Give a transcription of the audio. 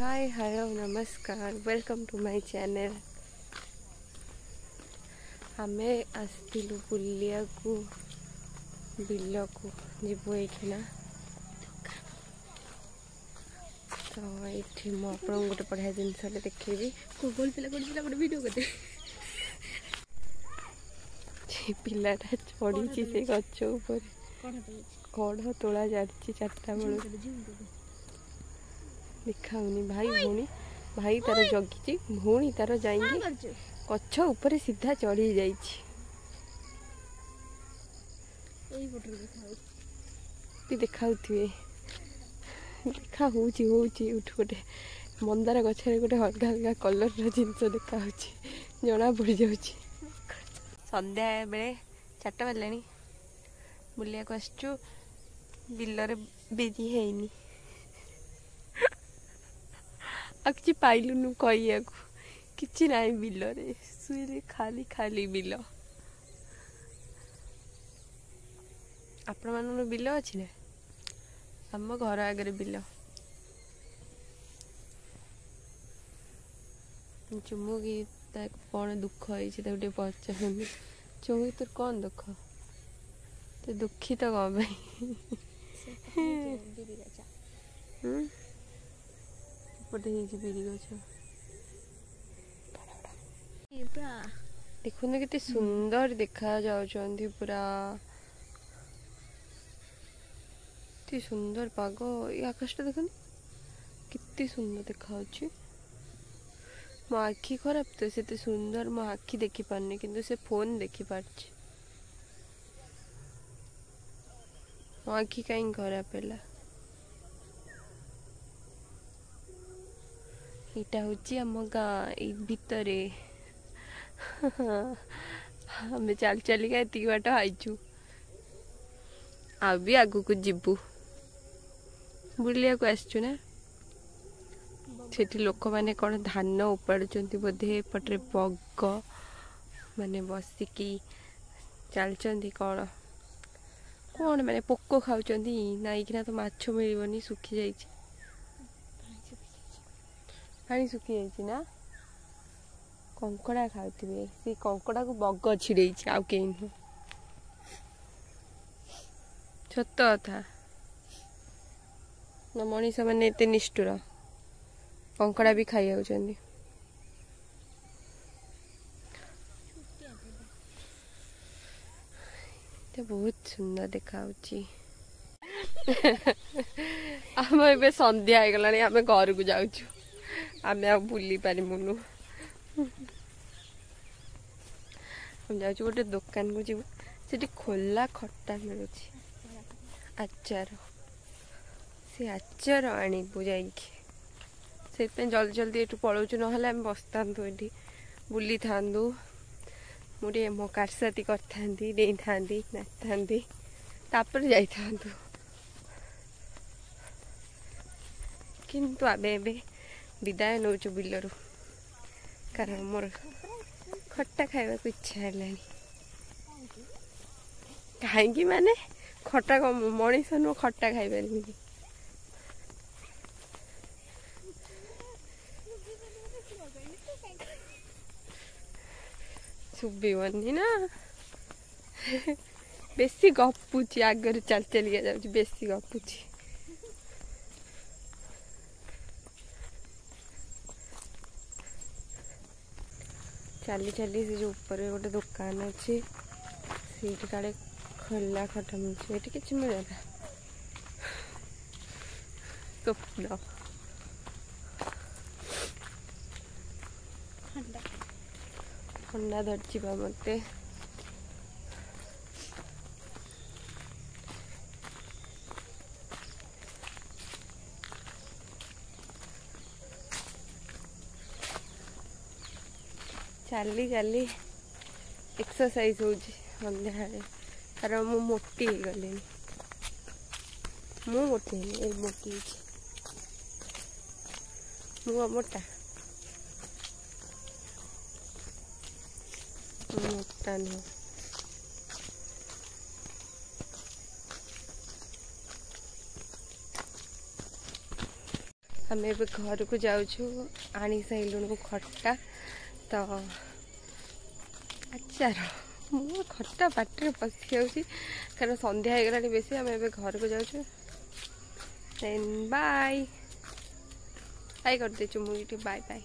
Hi hello नमस्कार welcome to my channel. आमे आसलु बुलिया को बिल को जीवु एखिना तो ये मुझे गोटे बढ़िया जिनस देखी गोल पिला गोटे वीडियो करते पिलाटा चढ़ी से गच ऊपर कढ़ तोला जाती 4टा बेलू देखाऊनी भाई भौणी भाई तार जगी भौणी तार जाइए गछ ऊपर सीधा चढ़ी जाइए देखा देखा उठ गोटे मंदार गचर गोटे अलग अलग कलर जिनस देखा जना पड़ जा संध्या बेले 4टा बाजला बुलिया को आसचु बिलरे बेजी है कि पाइलुनु कहिया कि ना बिलरे सुईले खाली खाली बिल आपण मान बिल अच्छी ना आम घर आगे बिल चुमुकी कौन दुख है पचार चुमुकी तोर कौन दुख तो दुखी तो कौन बिरी गछ देखुन के सुंदर देखा जाउछंती पूरा सुंदर पाग ये आकाश देखुन कितनी सुंदर देखा मो आखि खराब तो से सुंदर मो आखि देखी पारनी किंतु से फोन देखी पारछि मो आखि कहीं खराब है इटा हूँ आम गाँ भितर आम चल चलिका एति बाट आईचु आ भी आगु को जीवु बुलिया को आसचु ना सेठी लोक माने कौन धान उपाड़ुचंती बोधे पटरे बग माने बसिकी चलचंती कौन कौन माने पोको खाउचंती नाइकिना तो माछ मिलबनी सुखी जाइछि पानी सुखी जाइछि ना कंकड़ा खाउथिबे से कंकड़ा को बग छिड़े आउ कहीं सत कथा ना मनीष मैंने एत निष्ठुर कंकड़ा भी खाई जाउछंती तो बहुत सुंदर देखा आम ए संध्या हो गलानी आम घर को जाउछु आम आ बुली पारिमुनु हम जाऊँ गोटे दुकान को जीव से खोला खट्टा मिलूँ आचार से आचार आणबू से जल्दी जल्दी ये पलाऊँ ना बसता ये बुली था मुझे मो कारसाती करी था नाची तापर जा किंतु आबे विदाय नौ बिलरू कारण मोर खट्टा खाइबा को इच्छा है कहीं माने खट्टा मनीष नु खट्टा खाई पारि शुभनी ना बेसी गपुची आगर चल चलिया जाऊँ बेसी गपुची चली चली से जो ऊपर गोटे दुकान अच्छी सीट काड़े खोला खटा मिलूँ ये कि मिलेगा स्वप्न ठंडा धरची मत चली चली एक्सरसाइज हो सन्ध्या कारण मु मोटी हो गली मु मोटी मोटी मु मोटा मोटा नुह आम ए घर को जाऊँ आनी सारूँ खट्टा तो आचार मो खट्टा पाटे पशि जाऊँगी कारण संध्या हो गला बेसी आम ए घर को जाऊँ देन बाय बाय कर दे मुझे बाय बाय।